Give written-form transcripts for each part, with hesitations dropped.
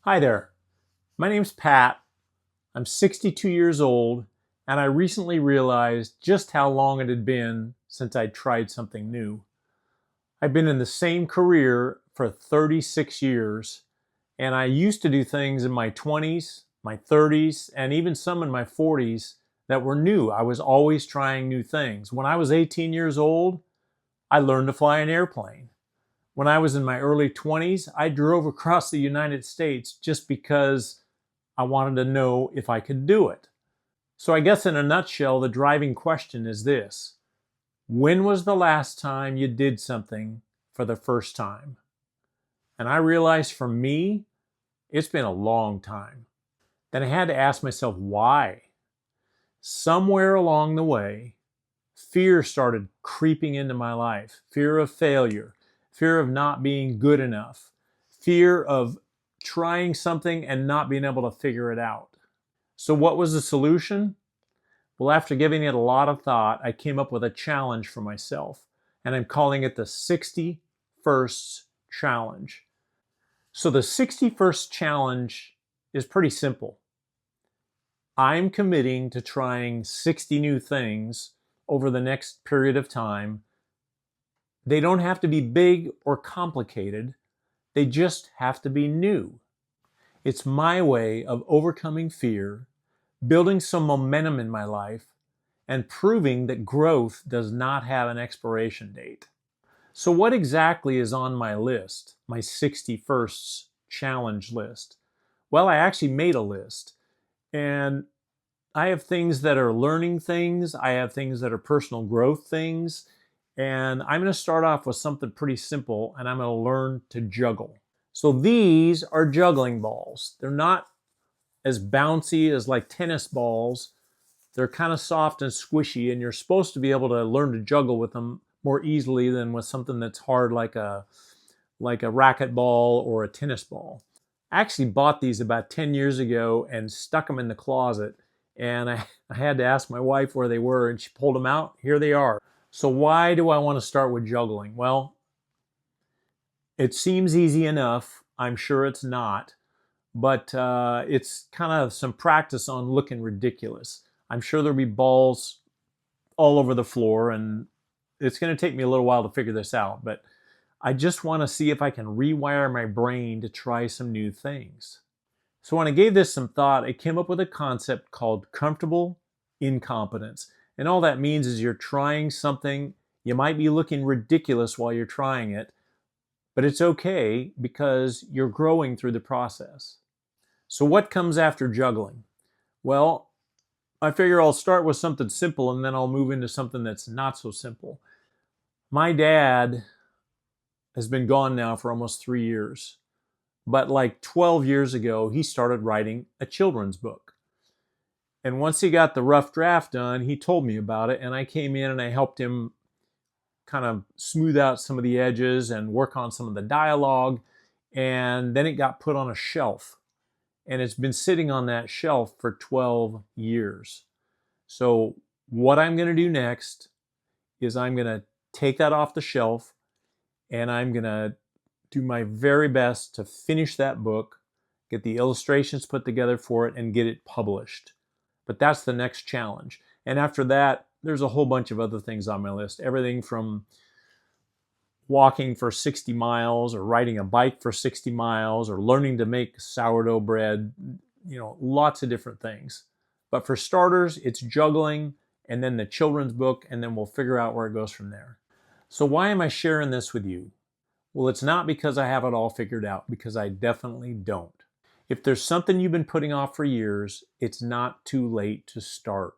Hi there. My name's Pat. I'm 62 years old, and I recently realized just how long it had been since I'd tried something new. I've been in the same career for 36 years, and I used to do things in my 20s, my 30s, and even some in my 40s that were new. I was always trying new things. When I was 18 years old, I learned to fly an airplane. When I was in my early 20s, I drove across the United States just because I wanted to know if I could do it. So I guess in a nutshell, the driving question is this: when was the last time you did something for the first time? And I realized for me, it's been a long time. Then I had to ask myself why. Somewhere along the way, fear started creeping into my life. Fear of failure, fear of not being good enough, fear of trying something and not being able to figure it out. So what was the solution? Well, after giving it a lot of thought, I came up with a challenge for myself, and I'm calling it the 61st challenge. So the 61st challenge is pretty simple. I'm committing to trying 60 new things over the next period of time. They don't have to be big or complicated. They just have to be new. It's my way of overcoming fear, building some momentum in my life, and proving that growth does not have an expiration date. So what exactly is on my list, my 61st challenge list? Well, I actually made a list, and I have things that are learning things, I have things that are personal growth things, and I'm going to start off with something pretty simple, and I'm going to learn to juggle. So these are juggling balls. They're not as bouncy as like tennis balls. They're kind of soft and squishy, and you're supposed to be able to learn to juggle with them more easily than with something that's hard like a racquetball or a tennis ball. I actually bought these about 10 years ago and stuck them in the closet, and I had to ask my wife where they were, and she pulled them out. Here they are. So why do I want to start with juggling? Well, it seems easy enough. I'm sure it's not, but it's kind of some practice on looking ridiculous. I'm sure there'll be balls all over the floor, and it's going to take me a little while to figure this out, but I just want to see if I can rewire my brain to try some new things. So when I gave this some thought, I came up with a concept called comfortable incompetence. And all that means is you're trying something, you might be looking ridiculous while you're trying it, but it's okay because you're growing through the process. So what comes after juggling? Well, I figure I'll start with something simple and then I'll move into something that's not so simple. My dad has been gone now for almost 3 years. But like 12 years ago, he started writing a children's book. And once he got the rough draft done, he told me about it. And I came in and I helped him kind of smooth out some of the edges and work on some of the dialogue. And then it got put on a shelf. And it's been sitting on that shelf for 12 years. So what I'm going to do next is I'm going to take that off the shelf and I'm going to do my very best to finish that book, get the illustrations put together for it, and get it published. But that's the next challenge. And after that, there's a whole bunch of other things on my list. Everything from walking for 60 miles or riding a bike for 60 miles or learning to make sourdough bread, lots of different things. But for starters, it's juggling and then the children's book, and then we'll figure out where it goes from there. So why am I sharing this with you? Well, it's not because I have it all figured out, because I definitely don't. If there's something you've been putting off for years, it's not too late to start.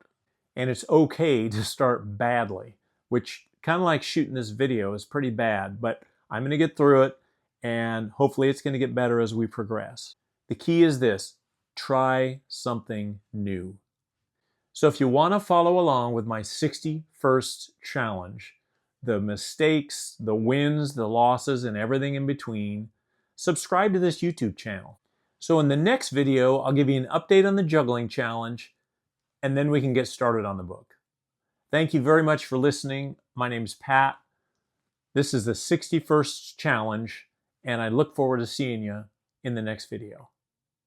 And it's okay to start badly, which kind of like shooting this video is pretty bad, but I'm going to get through it, and hopefully it's going to get better as we progress. The key is this: try something new. So if you want to follow along with my 61st challenge, the mistakes, the wins, the losses, and everything in between, subscribe to this YouTube channel. So in the next video, I'll give you an update on the juggling challenge, and then we can get started on the book. Thank you very much for listening. My name's Pat. This is the 61st challenge, and I look forward to seeing you in the next video.